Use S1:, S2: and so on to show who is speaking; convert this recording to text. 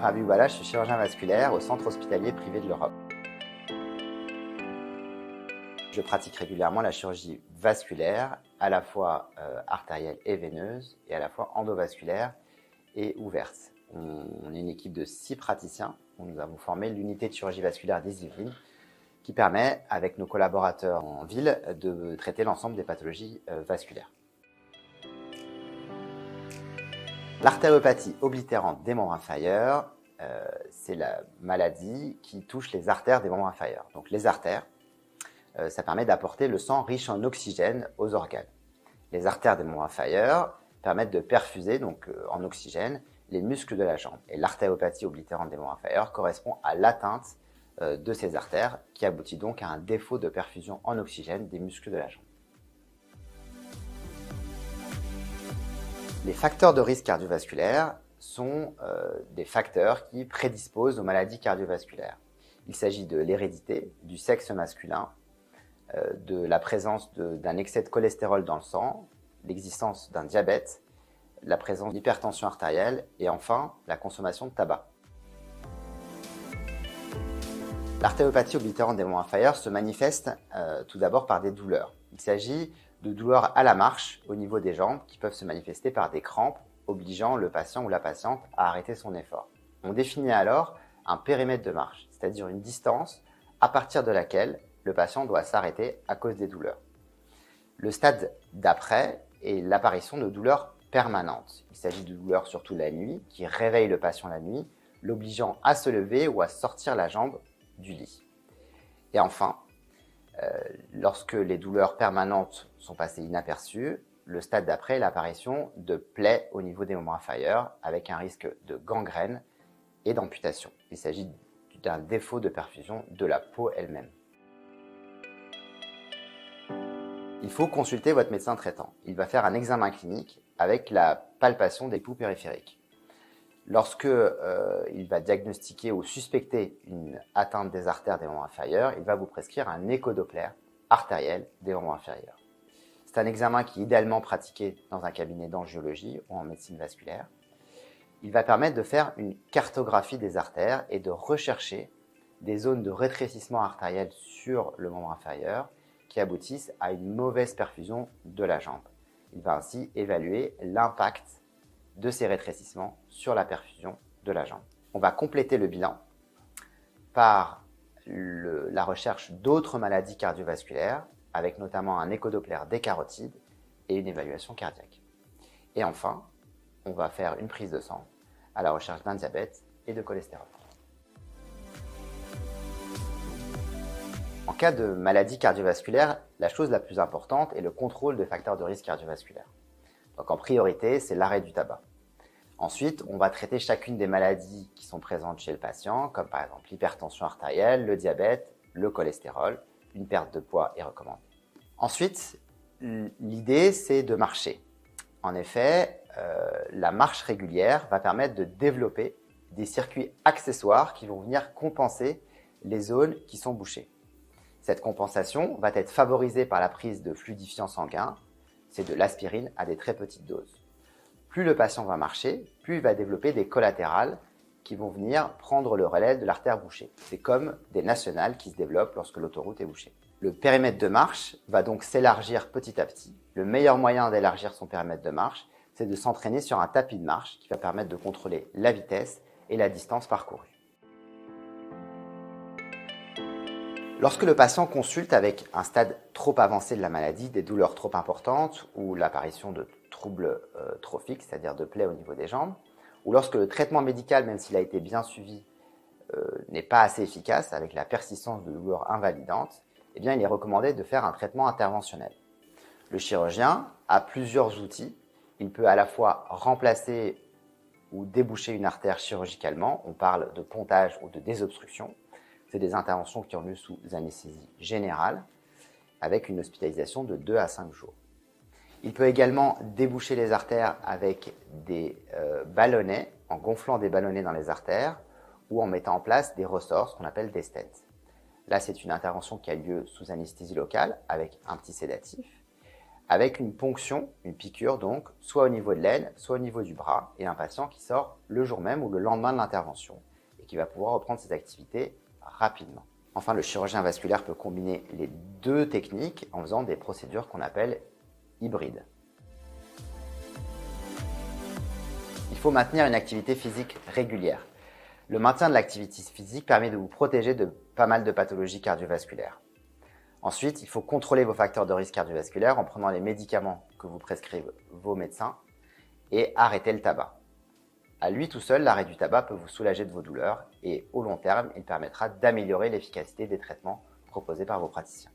S1: Habib Wallah, je suis chirurgien vasculaire au centre hospitalier privé de l'Europe. Je pratique régulièrement la chirurgie vasculaire, à la fois artérielle et veineuse, et à la fois endovasculaire et ouverte. On est une équipe de 6 praticiens où nous avons formé l'unité de chirurgie vasculaire des Yvelines qui permet, avec nos collaborateurs en ville, de traiter l'ensemble des pathologies vasculaires. L'artériopathie oblitérante des membres inférieurs, c'est la maladie qui touche les artères des membres inférieurs. Donc les artères, ça permet d'apporter le sang riche en oxygène aux organes. Les artères des membres inférieurs permettent de perfuser donc, en oxygène les muscles de la jambe. Et l'artériopathie oblitérante des membres inférieurs correspond à l'atteinte de ces artères qui aboutit donc à un défaut de perfusion en oxygène des muscles de la jambe. Les facteurs de risque cardiovasculaire sont des facteurs qui prédisposent aux maladies cardiovasculaires. Il s'agit de l'hérédité, du sexe masculin, de la présence d'un excès de cholestérol dans le sang, l'existence d'un diabète, la présence d'hypertension artérielle et enfin la consommation de tabac. L'artériopathie oblitérante des membres inférieurs se manifeste tout d'abord par des douleurs. Il s'agit de douleurs à la marche au niveau des jambes qui peuvent se manifester par des crampes obligeant le patient ou la patiente à arrêter son effort. On définit alors un périmètre de marche, c'est-à-dire une distance à partir de laquelle le patient doit s'arrêter à cause des douleurs. Le stade d'après est l'apparition de douleurs permanentes. Il s'agit de douleurs surtout la nuit, qui réveillent le patient la nuit, l'obligeant à se lever ou à sortir la jambe du lit. Et enfin, lorsque les douleurs permanentes sont passées inaperçues, le stade d'après est l'apparition de plaies au niveau des membres inférieurs avec un risque de gangrène et d'amputation. Il s'agit d'un défaut de perfusion de la peau elle-même. Il faut consulter votre médecin traitant. Il va faire un examen clinique avec la palpation des poux périphériques. Lorsque il va diagnostiquer ou suspecter une atteinte des artères des membres inférieurs, il va vous prescrire un échodoppler artériel des membres inférieurs. C'est un examen qui est idéalement pratiqué dans un cabinet d'angiologie ou en médecine vasculaire. Il va permettre de faire une cartographie des artères et de rechercher des zones de rétrécissement artériel sur le membre inférieur qui aboutissent à une mauvaise perfusion de la jambe. Il va ainsi évaluer l'impact de ces rétrécissements sur la perfusion de la jambe. On va compléter le bilan par la recherche d'autres maladies cardiovasculaires, avec notamment un échodoppler des carotides et une évaluation cardiaque. Et enfin, on va faire une prise de sang à la recherche d'un diabète et de cholestérol. En cas de maladie cardiovasculaire, la chose la plus importante est le contrôle des facteurs de risque cardiovasculaire. Donc en priorité, c'est l'arrêt du tabac. Ensuite, on va traiter chacune des maladies qui sont présentes chez le patient, comme par exemple l'hypertension artérielle, le diabète, le cholestérol. Une perte de poids est recommandée. Ensuite, l'idée, c'est de marcher. En effet, la marche régulière va permettre de développer des circuits accessoires qui vont venir compenser les zones qui sont bouchées. Cette compensation va être favorisée par la prise de fluidifiants sanguins, c'est de l'aspirine à des très petites doses. Plus le patient va marcher, plus il va développer des collatérales qui vont venir prendre le relais de l'artère bouchée. C'est comme des nationales qui se développent lorsque l'autoroute est bouchée. Le périmètre de marche va donc s'élargir petit à petit. Le meilleur moyen d'élargir son périmètre de marche, c'est de s'entraîner sur un tapis de marche qui va permettre de contrôler la vitesse et la distance parcourue. Lorsque le patient consulte avec un stade trop avancé de la maladie, des douleurs trop importantes ou l'apparition de troubles trophiques, c'est-à-dire de plaies au niveau des jambes, ou lorsque le traitement médical, même s'il a été bien suivi, n'est pas assez efficace avec la persistance de douleurs invalidantes, eh bien, il est recommandé de faire un traitement interventionnel. Le chirurgien a plusieurs outils. Il peut à la fois remplacer ou déboucher une artère chirurgicalement, on parle de pontage ou de désobstruction. C'est des interventions qui ont lieu sous anesthésie générale, avec une hospitalisation de 2 à 5 jours. Il peut également déboucher les artères avec des ballonnets, en gonflant des ballonnets dans les artères, ou en mettant en place des ressorts, ce qu'on appelle des stents. Là, c'est une intervention qui a lieu sous anesthésie locale, avec un petit sédatif. avec une ponction, une piqûre donc, soit au niveau de l'aine, soit au niveau du bras, et un patient qui sort le jour même ou le lendemain de l'intervention et qui va pouvoir reprendre ses activités rapidement. Enfin, le chirurgien vasculaire peut combiner les deux techniques en faisant des procédures qu'on appelle hybrides. Il faut maintenir une activité physique régulière. Le maintien de l'activité physique permet de vous protéger de pas mal de pathologies cardiovasculaires. Ensuite, il faut contrôler vos facteurs de risque cardiovasculaire en prenant les médicaments que vous prescrivent vos médecins et arrêter le tabac. À lui tout seul, l'arrêt du tabac peut vous soulager de vos douleurs et au long terme, il permettra d'améliorer l'efficacité des traitements proposés par vos praticiens.